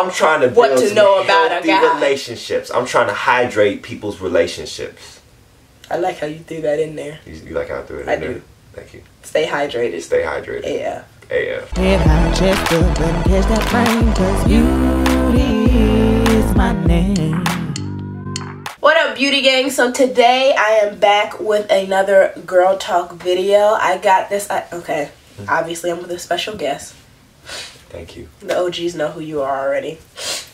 I'm trying to build what to know about a guy. relationships. I'm trying to hydrate people's relationships. I like how you threw that in there. You like how I threw it in there? I do. Thank you. Stay hydrated. Stay hydrated. Yeah. AF. What up, beauty gang? So today I am back with another girl talk video. I got this. Okay, obviously I'm with a special guest. Thank you. The OGs know who you are already.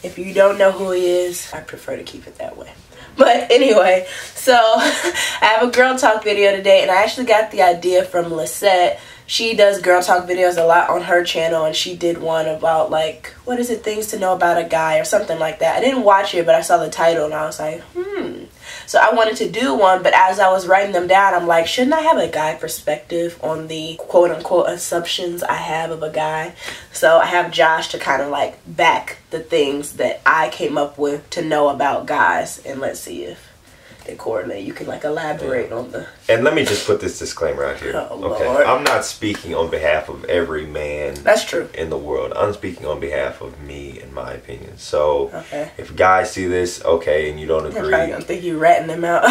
If you don't know who he is, I prefer to keep it that way. But anyway, so I have a girl talk video today, and I actually got the idea from Lisette. She does girl talk videos a lot on her channel, and she did one about, like, what is it, things to know about a guy or something like that. I didn't watch it, but I saw the title and I was like, So I wanted to do one, but as I was writing them down, I'm like, shouldn't I have a guy perspective on the quote-unquote assumptions I have of a guy? So I have Josh to kind of like back the things that I came up with to know about guys, and let's see if they coordinate. You can like elaborate on the... And let me just put this disclaimer out here. Oh, okay, Lord. I'm not speaking on behalf of every man. That's true. In the world. I'm speaking on behalf of me and my opinion. So okay. If guys see this, okay, and you don't agree, I'm probably gonna think you ratting them out.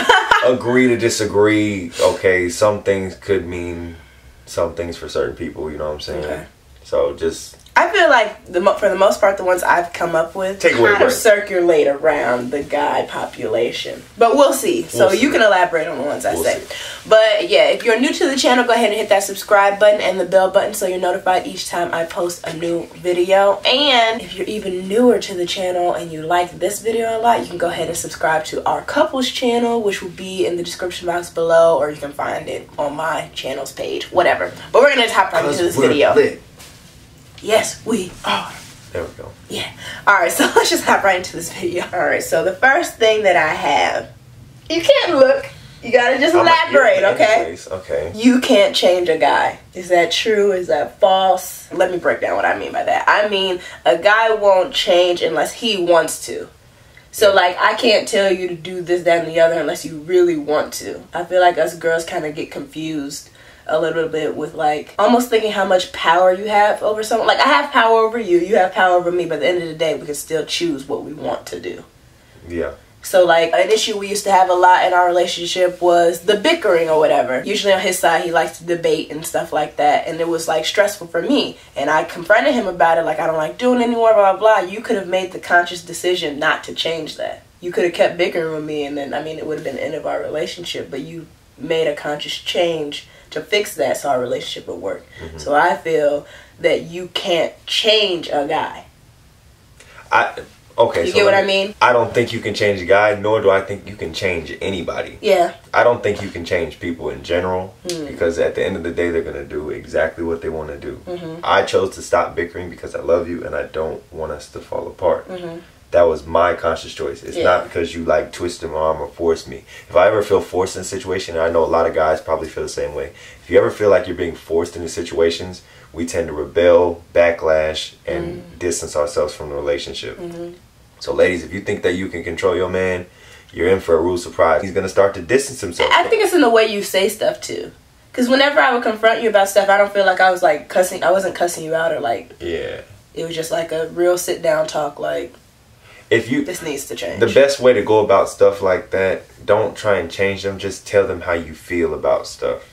agree to disagree. Okay, some things could mean some things for certain people. You know what I'm saying? Okay. So just... I feel like for the most part, the ones I've come up with kind of circulate around the guy population. But we'll see. So you can elaborate on the ones I say. But yeah, if you're new to the channel, go ahead and hit that subscribe button and the bell button so you're notified each time I post a new video. And if you're even newer to the channel and you like this video a lot, you can go ahead and subscribe to our couples channel, which will be in the description box below, or you can find it on my channel's page, whatever. But we're going to hop right into this video. Yes, we are. There we go. Yeah. Alright, so let's just hop right into this video. Alright, so the first thing that I have, you can't look. You gotta just elaborate, okay? Okay. You can't change a guy. Is that true? Is that false? Let me break down what I mean by that. I mean, a guy won't change unless he wants to. So, like, I can't tell you to do this, that, and the other unless you really want to. I feel like us girls kind of get confused a little bit with, like, almost thinking how much power you have over someone. Like, I have power over you, you have power over me, but at the end of the day, we can still choose what we want to do. Yeah. So, like, an issue we used to have a lot in our relationship was the bickering or whatever. Usually on his side, he likes to debate and stuff like that, and it was, like, stressful for me. And I confronted him about it, like, I don't like doing it anymore, blah, blah, blah. You could have made the conscious decision not to change that. You could have kept bickering with me, and then, I mean, it would have been the end of our relationship, but you made a conscious change to fix that so our relationship would work. So I feel that you can't change a guy. Okay, you get what I mean? I don't think you can change a guy, nor do I think you can change anybody. Yeah. I don't think you can change people in general, because at the end of the day, they're going to do exactly what they want to do. I chose to stop bickering because I love you and I don't want us to fall apart. That was my conscious choice. It's not because you like twisted my arm or forced me. If I ever feel forced in a situation, and I know a lot of guys probably feel the same way. If you ever feel like you're being forced into situations, we tend to rebel, backlash, and distance ourselves from the relationship. So ladies, if you think that you can control your man, you're in for a rude surprise. He's going to start to distance himself. I think it's in the way you say stuff too. Because whenever I would confront you about stuff, I don't feel like I was like cussing. I wasn't cussing you out or like... Yeah. It was just like a real sit down talk like... This needs to change. The best way to go about stuff like that, don't try and change them. Just tell them how you feel about stuff.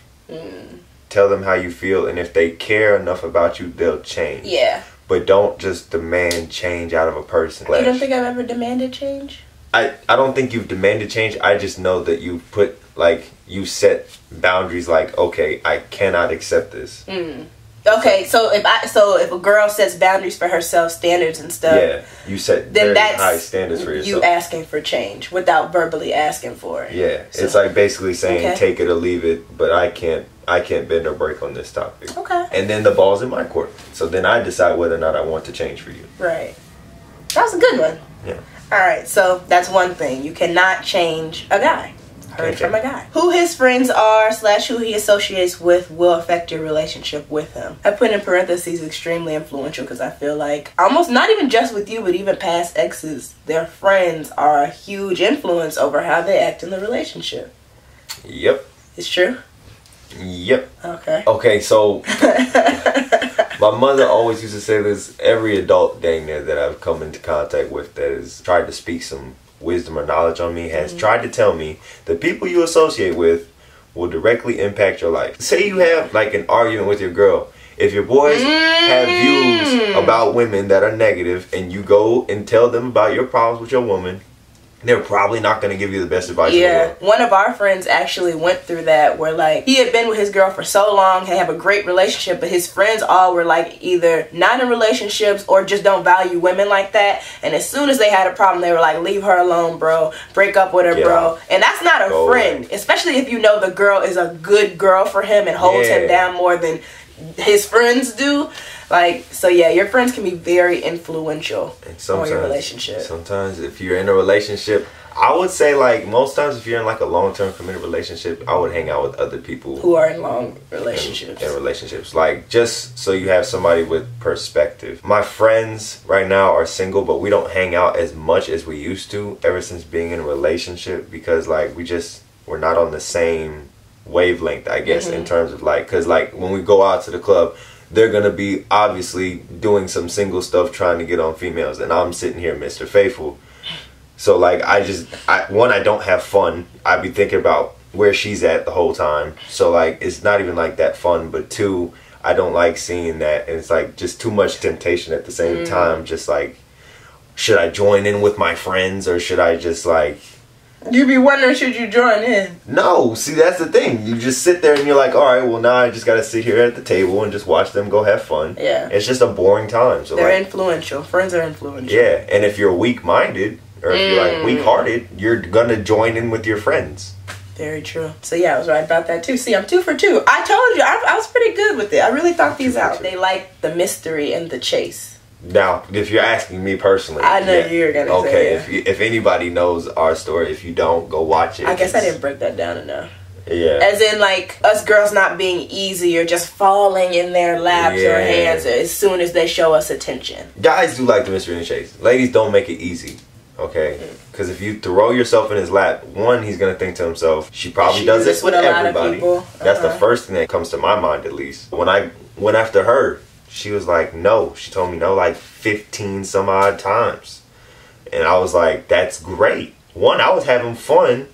Tell them how you feel, and if they care enough about you, they'll change. Yeah. But don't just demand change out of a person. You don't think I've ever demanded change? I don't think you've demanded change. I just know that you put, like, you set boundaries like, okay, I cannot accept this. Okay, so if a girl sets boundaries for herself, standards and stuff, yeah, you set very high standards for yourself. You asking for change without verbally asking for it. Yeah, so, it's like basically saying take it or leave it, but I can't bend or break on this topic. Okay. And then the ball's in my court, so then I decide whether or not I want to change for you. Right. That's a good one. Yeah. All right, so that's one thing. You cannot change a guy. Heard from a guy. Who his friends are / who he associates with will affect your relationship with him. I put in parentheses extremely influential because I feel like almost not even just with you, but even past exes, their friends are a huge influence over how they act in the relationship. Yep. It's true? Yep. Okay. Okay, so My mother always used to say this. Every adult dang near that I've come into contact with that has tried to speak some wisdom or knowledge on me has tried to tell me the people you associate with will directly impact your life. Say you have like an argument with your girl. If your boys have views about women that are negative and you go and tell them about your problems with your woman, they're probably not going to give you the best advice in the world. One of our friends actually went through that where like he had been with his girl for so long, they have a great relationship, but his friends all were like either not in relationships or just don't value women like that. And as soon as they had a problem, they were like, leave her alone, bro. Break up with her, bro. And that's not a friend, especially if you know the girl is a good girl for him and holds him down more than his friends do. Like, so yeah, your friends can be very influential on your relationship. Sometimes if you're in a relationship, I would say like most times if you're in like a long-term committed relationship, I would hang out with other people who are in long relationships. In relationships. Like just so you have somebody with perspective. My friends right now are single, but we don't hang out as much as we used to ever since being in a relationship because like we're not on the same wavelength, I guess, in terms of like, because like when we go out to the club, they're gonna be obviously doing some single stuff trying to get on females, and I'm sitting here Mr. Faithful. So like I don't have fun. I be thinking about where she's at the whole time, so like it's not even like that fun. But two, I don't like seeing that, and it's like just too much temptation at the same time. Just like, should I join in with my friends or should I just like, you be wondering, should you join in? No, see, that's the thing. You just sit there and you're like, all right, well, now I just got to sit here at the table and just watch them go have fun. Yeah. It's just a boring time. So they're like, influential. Friends are influential. Yeah, and if you're weak-minded or if you're like weak-hearted, you're going to join in with your friends. Very true. So yeah, I was right about that too. See, I'm 2 for 2. I told you, I was pretty good with it. I really thought these out. They like the mystery and the chase. Now, if you're asking me personally, I know you're gonna say if anybody knows our story, if you don't, go watch it. I guess I didn't break that down enough. Yeah. As in, like, us girls not being easy or just falling in their laps or hands as soon as they show us attention. Guys do like the mystery and chase. Ladies don't make it easy, okay? Because if you throw yourself in his lap, one, he's gonna think to himself, she probably does this with everybody. That's the first thing that comes to my mind, at least. When I went after her, she was like, no. She told me no like 15 some odd times. And I was like, that's great. One, I was having fun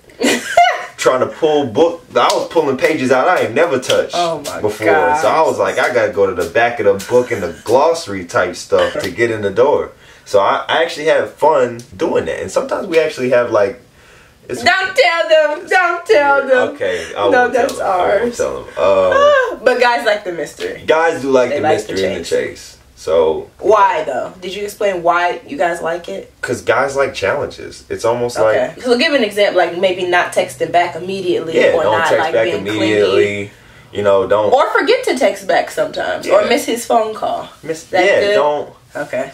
trying to pull book. I was pulling pages out I ain't never touched before. God. So I was like, I got to go to the back of the book and the glossary type stuff to get in the door. So I actually had fun doing that. And sometimes we actually have like, don't tell them. Don't tell them. Okay. No, that's ours. I won't tell them. But guys like the mystery. Guys do like the mystery and the chase. So why though? Did you explain why you guys like it? Because guys like challenges. It's almost like. So give an example, like maybe not texting back immediately, or don't not text like back being immediately. Clingy. You know, don't. Or forget to text back sometimes, or miss his phone call. Don't. Okay.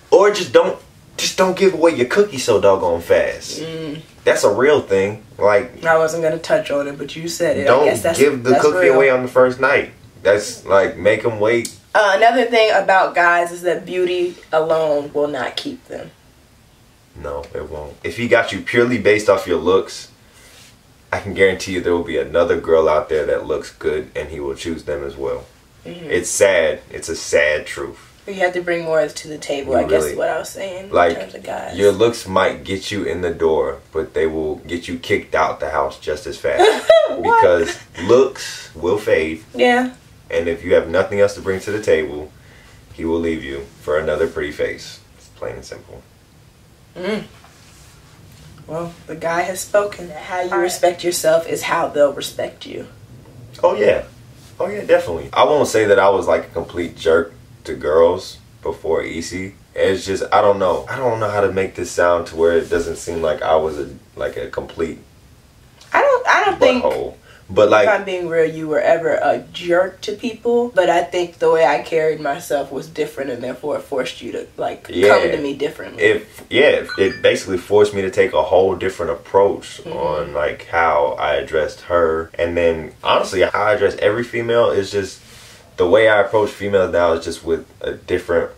Or just don't give away your cookie so doggone fast. That's a real thing. Like, I wasn't gonna touch on it, but you said it. Don't I guess give the cookie away on the first night. That's like, make them wait. Another thing about guys is that beauty alone will not keep them. No, it won't. If he got you purely based off your looks, I can guarantee you there will be another girl out there that looks good and he will choose them as well. It's sad. It's a sad truth. You have to bring more to the table, I guess is what I was saying, like, in terms of guys. Your looks might get you in the door, but they will get you kicked out the house just as fast. Because looks will fade. Yeah. And if you have nothing else to bring to the table, he will leave you for another pretty face. It's plain and simple. Well, the guy has spoken. How you respect yourself is how they'll respect you. Oh, yeah. Oh, yeah, definitely. I won't say that I was like a complete jerk to girls before Isi. It's just, I don't know how to make this sound to where it doesn't seem like I was a complete I don't think butthole. But like, if I'm being real, you were ever a jerk to people, but I think the way I carried myself was different, and therefore it forced you to like come to me differently. It basically forced me to take a whole different approach on like how I addressed her, and then honestly how I address every female is just the way I approach females now is just with a different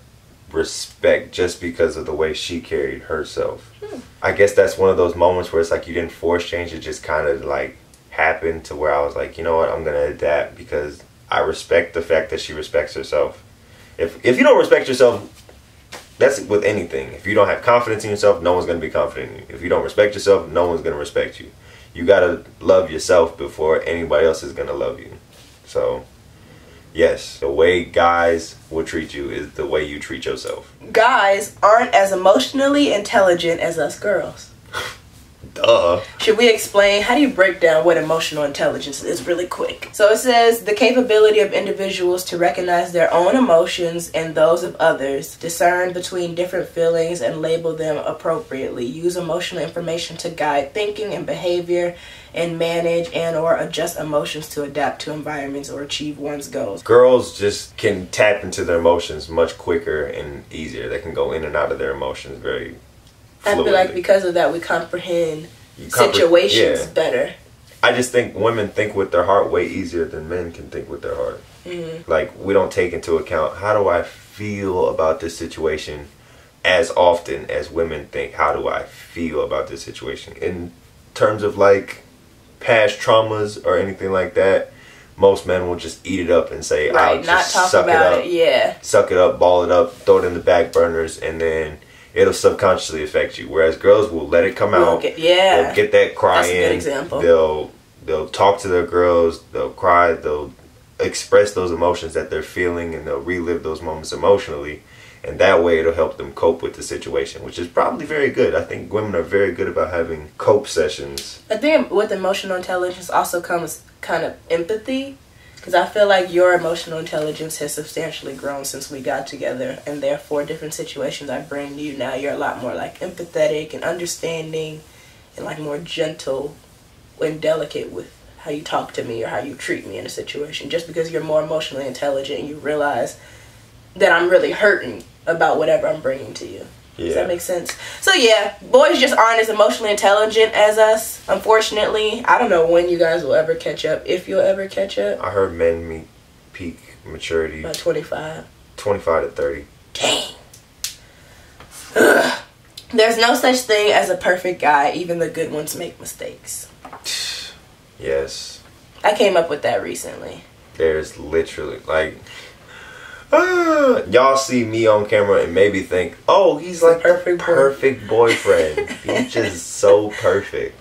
respect, just because of the way she carried herself. I guess that's one of those moments where it's like you didn't force change, it just kind of like happened to where I was like, you know what, I'm gonna adapt because I respect the fact that she respects herself. If you don't respect yourself, that's with anything. If you don't have confidence in yourself, no one's going to be confident in you. If you don't respect yourself, no one's going to respect you. You got to love yourself before anybody else is going to love you. So, yes, the way guys will treat you is the way you treat yourself. Guys aren't as emotionally intelligent as us girls. Duh. Should we explain? How do you break down what emotional intelligence is really quick? So it says the capability of individuals to recognize their own emotions and those of others, discern between different feelings and label them appropriately, use emotional information to guide thinking and behavior, and manage and or adjust emotions to adapt to environments or achieve one's goals. Girls just can tap into their emotions much quicker and easier. They can go in and out of their emotions very fluidly. I feel like because of that we comprehend situations better. I just think women think with their heart way easier than men can think with their heart. Mm-hmm. Like, we don't take into account, how do I feel about this situation, as often as women think, how do I feel about this situation? In terms of like past traumas or anything like that, most men will just eat it up and say, right, I'll just suck it up, suck it up, ball it up, throw it in the back burners, and then it'll subconsciously affect you. Whereas girls will let it come out. They'll get that cry in. That's a good example. They'll talk to their girls. They'll cry. They'll express those emotions that they're feeling, and they'll relive those moments emotionally. And that way it'll help them cope with the situation, which is probably very good. I think women are very good about having cope sessions. I think with emotional intelligence also comes kind of empathy. Because I feel like your emotional intelligence has substantially grown since we got together. And therefore, different situations I bring to you now, you're a lot more like empathetic and understanding and like more gentle and delicate with how you talk to me or how you treat me in a situation. Just because you're more emotionally intelligent and you realize that I'm really hurting about whatever I'm bringing to you. Yeah. Does that make sense? So yeah, boys just aren't as emotionally intelligent as us, unfortunately. I don't know when you guys will ever catch up, if you'll ever catch up. I heard men meet peak maturity by 25. 25 to 30. Dang. Ugh. There's no such thing as a perfect guy. Even the good ones make mistakes. Yes. I came up with that recently. There's literally, like... y'all see me on camera and maybe think, oh, he's like the perfect boyfriend. He's just so perfect.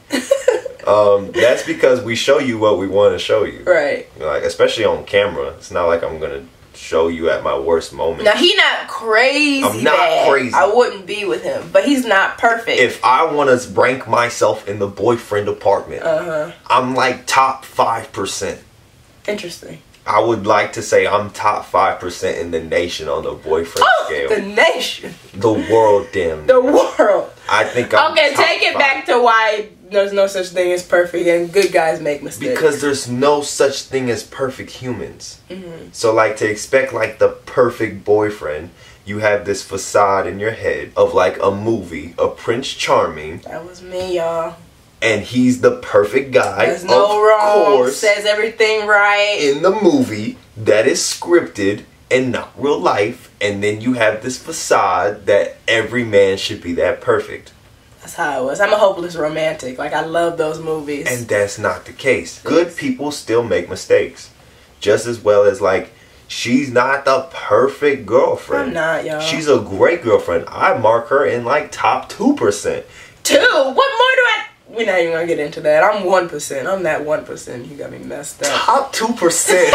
That's because we show you what we want to show you. Right. Like, especially on camera. It's not like I'm going to show you at my worst moment. Now, he's not crazy. I'm not crazy. I wouldn't be with him, but he's not perfect. If I want to rank myself in the boyfriend department, I'm like top 5%. Interesting. I would like to say I'm top 5% in the nation on the boyfriend scale. The nation. The world, damn. The world. I think I'm okay, take it back to why there's no such thing as perfect and good guys make mistakes. Because there's no such thing as perfect humans. Mm-hmm. So like to expect like the perfect boyfriend, you have this facade in your head of like a movie, a Prince Charming. That was me, y'all. And he's the perfect guy. There's no wrong. Says everything right. In the movie that is scripted and not real life. And then you have this facade that every man should be that perfect. That's how it was. I'm a hopeless romantic. Like, I love those movies. And that's not the case. Good people still make mistakes. Just as well as, like, she's not the perfect girlfriend. I'm not, y'all. She's a great girlfriend. I mark her in, like, top 2%. 2? What more do I... We're not even gonna get into that. I'm 1%. I'm that 1%. You got me messed up. Top 2%.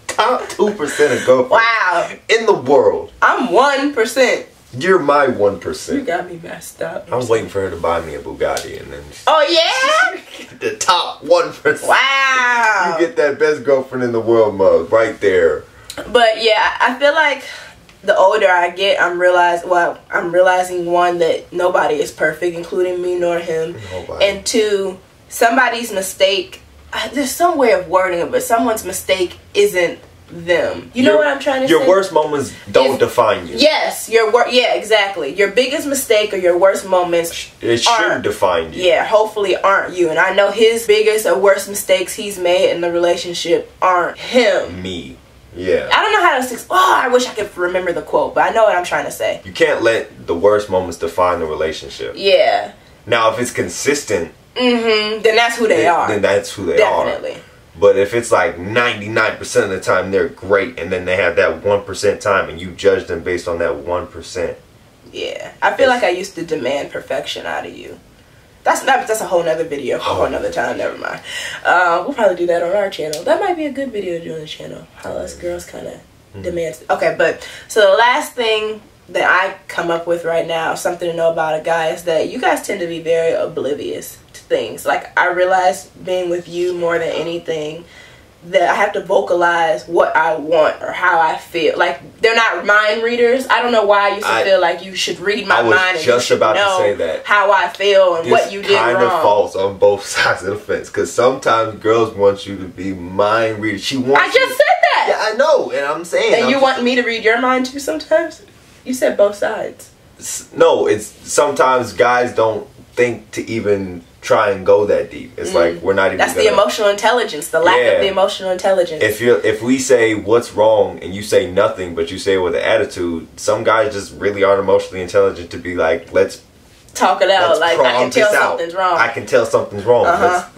Top 2% of girlfriends. Wow. In the world. I'm 1%. You're my 1%. You got me messed up. I'm waiting for her to buy me a Bugatti and then... Oh, yeah? The top 1%. Wow. You get that best girlfriend in the world mug right there. But, yeah, I feel like... The older I get, I'm realizing, one, that nobody is perfect, including me nor him. Nobody. And two, somebody's mistake, there's some way of wording it, but someone's mistake isn't them. You know what I'm trying to say? Your worst moments don't define you. Yes, yeah, exactly. Your biggest mistake or your worst moments it shouldn't define you. Yeah, hopefully aren't you. And I know his biggest or worst mistakes he's made in the relationship aren't him. Me. Yeah. I don't know how to... I wish I could remember the quote, but I know what I'm trying to say. You can't let the worst moments define the relationship. Yeah. Now, if it's consistent... then that's who they are. Then that's who they are. Definitely. But if it's like 99% of the time they're great, and then they have that 1% time, and you judge them based on that 1%. Yeah, I feel like I used to demand perfection out of you. That's a whole nother video for a whole nother time. Never mind. We'll probably do that on our channel. That might be a good video to do on the channel. How us girls kind of demand. Okay, but so the last thing that I come up with right now, something to know about a guy, is that you guys tend to be very oblivious to things. Like, I realize being with you more than anything that I have to vocalize what I want or how I feel. Like, they're not mind readers. I don't know why I used to feel like you should read my mind and just you should about know to say that. How I feel and what you did wrong. It's kind of false on both sides of the fence, because sometimes girls want you to be mind readers. I just said that. Yeah, I know, and I'm saying. And you want me to read your mind too sometimes? You said both sides. No, it's sometimes guys don't think to even try and go that deep. It's like we're not even. That's the emotional intelligence, the lack of the emotional intelligence. If we say what's wrong and you say nothing, but you say it with an attitude, some guys just really aren't emotionally intelligent to be like, let's talk it out. Like, I can tell something's wrong. I can tell something's wrong.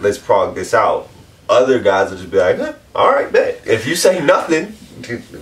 Let's prog this out. Other guys will just be like, all right, bet. If you say nothing,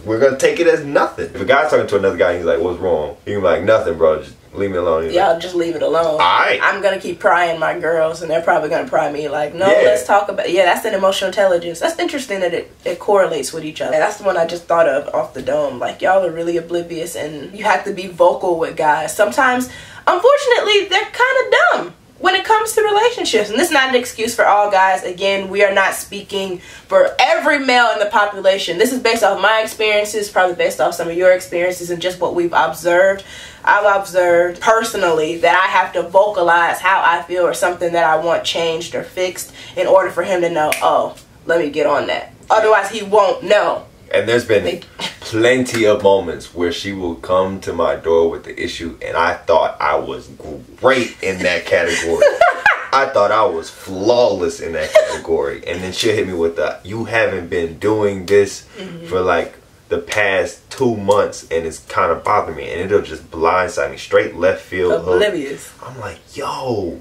we're gonna take it as nothing. If a guy's talking to another guy and he's like, what's wrong? He can be like, nothing, bro. Just leave me alone. Yeah, like, just leave it alone. Alright. I'm gonna keep prying my girls, and they're probably gonna pry me like, no, let's talk about. Yeah, that's an emotional intelligence. That's interesting that it correlates with each other. That's the one I just thought of off the dome. Like, y'all are really oblivious, and you have to be vocal with guys. Sometimes, unfortunately, they're kind of dumb when it comes to relationships. And this is not an excuse for all guys. Again, we are not speaking for every male in the population. This is based off my experiences, probably based off some of your experiences, and just what we've observed. I've observed personally that I have to vocalize how I feel or something that I want changed or fixed in order for him to know, oh, let me get on that. Otherwise, he won't know. And there's been plenty of moments where she will come to my door with the issue, and I thought I was great in that category. I thought I was flawless in that category. And then she'll hit me with the, you haven't been doing this for like the past 2 months, and it's kind of bothering me. And it'll just blindside me, straight left field. Oblivious. I'm like, yo,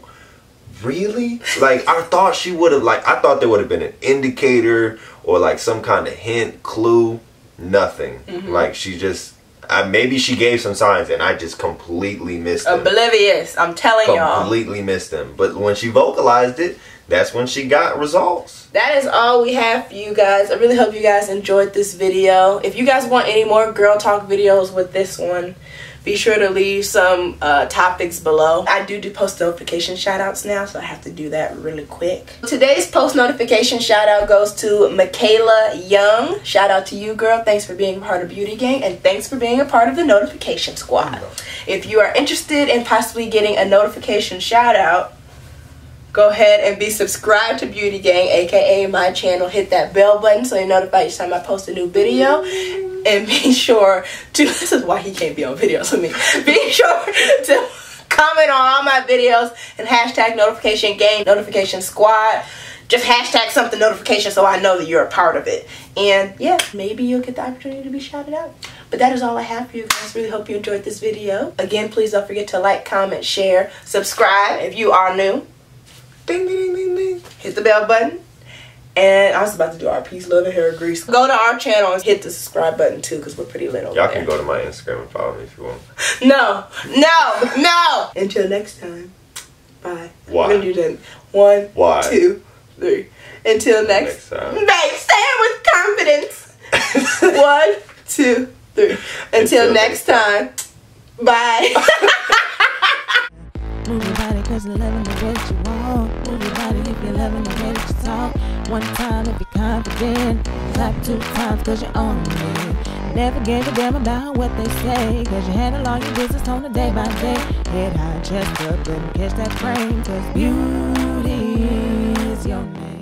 really? Like, I thought she would have, like, I thought there would have been an indicator or like some kind of hint, clue. Nothing. Like, she just, maybe she gave some signs and I just completely missed them. Oblivious. I'm telling y'all. Completely missed them. But when she vocalized it, that's when she got results. That is all we have for you guys. I really hope you guys enjoyed this video. If you guys want any more girl talk videos with this one, be sure to leave some topics below. I do post notification shout outs now, so I have to do that really quick. Today's post notification shout out goes to Michaela Young. Shout out to you, girl. Thanks for being a part of Beauty Gang, and thanks for being a part of the notification squad. If you are interested in possibly getting a notification shout out, go ahead and be subscribed to Beauty Gang, aka my channel. Hit that bell button so you're notified each time I post a new video. And be sure to, this is why he can't be on videos with me. Be sure to comment on all my videos and hashtag notification gang, notification squad. Just hashtag something notification so I know that you're a part of it. And yeah, maybe you'll get the opportunity to be shouted out. But that is all I have for you guys. Really hope you enjoyed this video. Again, please don't forget to like, comment, share, subscribe if you are new. Ding, ding, ding, ding. Hit the bell button. And I was about to do our peace, love, and hair grease. Go to our channel and hit the subscribe button too, because we're pretty lit over there. Y'all can go to my Instagram and follow me if you want. No, no, no. Until next time. Bye. Why? We're gonna do that. 1, Why? 2, 3. Until next time. Babe, say it with confidence. 1, 2, 3. Until next time. Bye. Move your body cause you're loving the way that you walk. Move your body if you're loving the way that you talk. 1 time if you're confident. Clap 2 times cause you're on it. Never gave a damn about what they say, cause you handle all your business on a day by day. Head high, chest up, and catch that frame, cause beauty is your name.